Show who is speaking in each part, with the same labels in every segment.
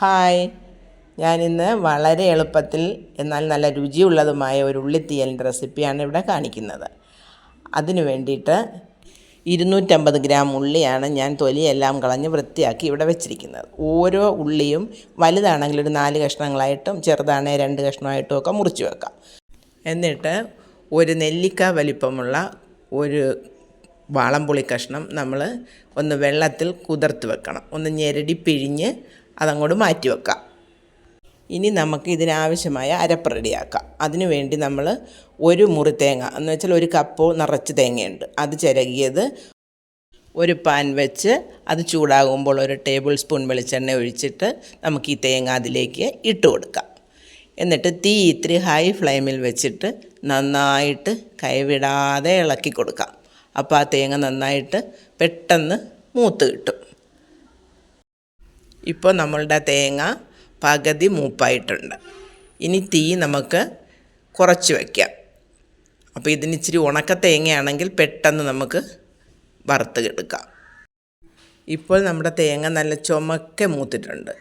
Speaker 1: Hi, ഞാനിന്ന് വളരെ എളുപ്പത്തിൽ എന്നാൽ നല്ല രുചിയുള്ളതുമായ ഒരു ഉള്ളിത്തീയലിൻ്റെ റെസിപ്പിയാണ് ഇവിടെ കാണിക്കുന്നത്. അതിനു വേണ്ടിയിട്ട് 250 ഗ്രാം ഉള്ളിയാണ് ഞാൻ തൊലിയെല്ലാം കളഞ്ഞ് വൃത്തിയാക്കി ഇവിടെ വെച്ചിരിക്കുന്നത്. ഓരോ ഉള്ളിയും വലുതാണെങ്കിൽ ഒരു 4 കഷ്ണങ്ങളായിട്ടും ചെറുതാണെങ്കിൽ 2 കഷ്ണമായിട്ടും ഒക്കെ മുറിച്ച് വെക്കാം. എന്നിട്ട് ഒരു നെല്ലിക്ക വലിപ്പമുള്ള ഒരു വാളംപുളി കഷ്ണം നമ്മൾ ഒന്ന് വെള്ളത്തിൽ കുതിർത്ത് വെക്കണം. ഒന്ന് ഞെരടി പിഴിഞ്ഞ് അതങ്ങോട്ട് മാറ്റി വെക്കാം. ഇനി നമുക്ക് ഇതിനാവശ്യമായ അരപ്പ് റെഡിയാക്കാം. അതിനു വേണ്ടി നമ്മൾ ഒരു മുറി തേങ്ങ എന്ന് വെച്ചാൽ ഒരു കപ്പ് നിറച്ച് തേങ്ങയുണ്ട്, അത് ചിരകിയത് ഒരു പാൻ വെച്ച് അത് ചൂടാകുമ്പോൾ ഒരു ടേബിൾ സ്പൂൺ വെളിച്ചെണ്ണ ഒഴിച്ചിട്ട് നമുക്ക് ഈ തേങ്ങ അതിലേക്ക് ഇട്ട് കൊടുക്കാം. എന്നിട്ട് തീ ഇത്തിരി ഹൈ ഫ്ലെയിമിൽ വെച്ചിട്ട് നന്നായിട്ട് കൈവിടാതെ ഇളക്കി കൊടുക്കാം. അപ്പോൾ ആ തേങ്ങ നന്നായിട്ട് പെട്ടെന്ന് മൂത്ത് കിട്ടും. ഇപ്പോൾ നമ്മളുടെ തേങ്ങ പകുതി മൂപ്പായിട്ടുണ്ട്. ഇനി തീ നമുക്ക് കുറച്ച് വയ്ക്കാം. അപ്പോൾ ഇതിനിച്ചിരി ഉണക്ക തേങ്ങയാണെങ്കിൽ പെട്ടെന്ന് നമുക്ക് വറുത്ത് എടുക്കാം. ഇപ്പോൾ നമ്മുടെ തേങ്ങ നല്ല ചുമക്കെ മൂത്തിട്ടുണ്ട്.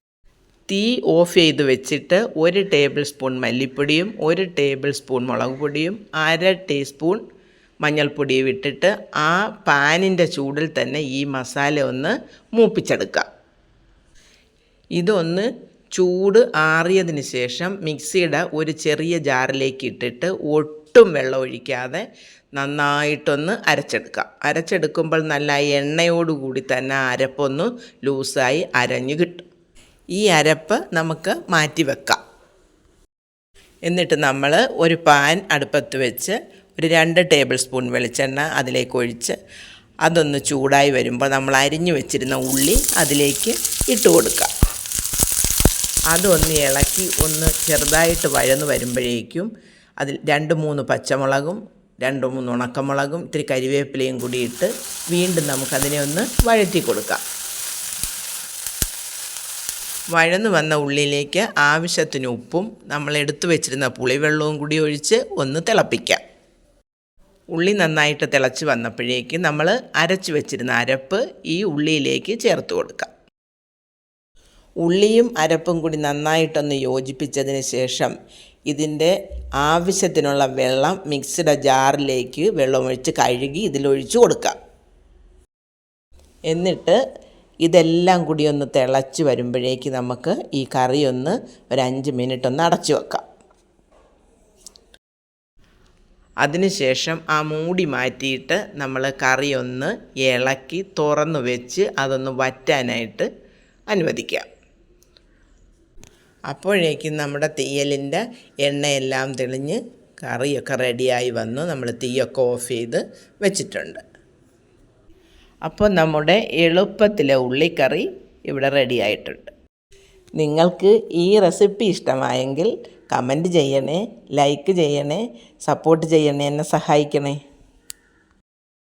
Speaker 1: തീ ഓഫ് ചെയ്ത് വെച്ചിട്ട് 1 ടേബിൾ സ്പൂൺ മല്ലിപ്പൊടിയും 1 ടേബിൾ സ്പൂൺ മുളക് പൊടിയും 1/2 ടീസ്പൂൺ മഞ്ഞൾപ്പൊടിയും ഇട്ടിട്ട് ആ പാനിൻ്റെ ചൂടിൽ തന്നെ ഈ മസാല ഒന്ന് മൂപ്പിച്ചെടുക്കാം. ഇതൊന്ന് ചൂട് ആറിയതിന് ശേഷം മിക്സിയുടെ ഒരു ചെറിയ ജാറിലേക്ക് ഇട്ടിട്ട് ഒട്ടും വെള്ളം ഒഴിക്കാതെ നന്നായിട്ടൊന്ന് അരച്ചെടുക്കാം. അരച്ചെടുക്കുമ്പോൾ നല്ല എണ്ണയോടുകൂടി തന്നെ അരപ്പൊന്ന് ലൂസായി അരഞ്ഞു കിട്ടും. ഈ അരപ്പ് നമുക്ക് മാറ്റി വെക്കാം. എന്നിട്ട് നമ്മൾ ഒരു പാൻ അടുപ്പത്ത് വെച്ച് ഒരു 2 ടേബിൾ സ്പൂൺ വെളിച്ചെണ്ണ അതിലേക്ക് ഒഴിച്ച് അതൊന്ന് ചൂടായി വരുമ്പോൾ നമ്മൾ അരിഞ്ഞു വെച്ചിരുന്ന ഉള്ളി അതിലേക്ക് ഇട്ട് കൊടുക്കാം. അതൊന്ന് ഇളക്കി ഒന്ന് ചെറുതായിട്ട് വഴന്ന് വരുമ്പോഴേക്കും അതിൽ 2-3 പച്ചമുളകും 2-3 ഉണക്കമുളകും ഇത്തിരി കരിവേപ്പിലയും കൂടി ഇട്ട് വീണ്ടും നമുക്കതിനെ ഒന്ന് വഴറ്റി കൊടുക്കാം. വഴന്നു വന്ന ഉള്ളിയിലേക്ക് ആവശ്യത്തിന് ഉപ്പും നമ്മൾ എടുത്തു വെച്ചിരുന്ന പുളിവെള്ളവും കൂടി ഒഴിച്ച് ഒന്ന് തിളപ്പിക്കാം. ഉള്ളി നന്നായിട്ട് തിളച്ച് വന്നപ്പോഴേക്കും നമ്മൾ അരച്ച് വെച്ചിരുന്ന അരപ്പ് ഈ ഉള്ളിയിലേക്ക് ചേർത്ത് കൊടുക്കാം. ഉള്ളിയും അരപ്പും കൂടി നന്നായിട്ടൊന്ന് യോജിപ്പിച്ചതിന് ശേഷം ഇതിൻ്റെ ആവശ്യത്തിനുള്ള വെള്ളം മിക്സിയുടെ ജാറിലേക്ക് വെള്ളമൊഴിച്ച് കഴുകി ഇതിലൊഴിച്ച് കൊടുക്കാം. എന്നിട്ട് ഇതെല്ലാം കൂടി ഒന്ന് തിളച്ച് വരുമ്പോഴേക്ക് നമുക്ക് ഈ കറി ഒന്ന് ഒരു 5 മിനിറ്റ് ഒന്ന് അടച്ചു വെക്കാം. അതിനുശേഷം ആ മൂടി മാറ്റിയിട്ട് നമ്മൾ കറി ഒന്ന് ഇളക്കി തുറന്ന് വെച്ച് അതൊന്ന് വറ്റാനായിട്ട് അനുവദിക്കാം. അപ്പോഴേക്കും നമ്മുടെ തീയലിൻ്റെ എണ്ണയെല്ലാം തെളിഞ്ഞ് കറിയൊക്കെ റെഡിയായി വന്നു. നമ്മൾ തീയൊക്കെ ഓഫ് ചെയ്ത് വെച്ചിട്ടുണ്ട്. അപ്പോൾ നമ്മുടെ എളുപ്പത്തിലെ ഉള്ളിക്കറി ഇവിടെ റെഡി ആയിട്ടുണ്ട്. നിങ്ങൾക്ക് ഈ റെസിപ്പി ഇഷ്ടമായെങ്കിൽ കമൻറ്റ് ചെയ്യണേ, ലൈക്ക് ചെയ്യണേ, സപ്പോർട്ട് ചെയ്യണേ, എന്നെ സഹായിക്കണേ.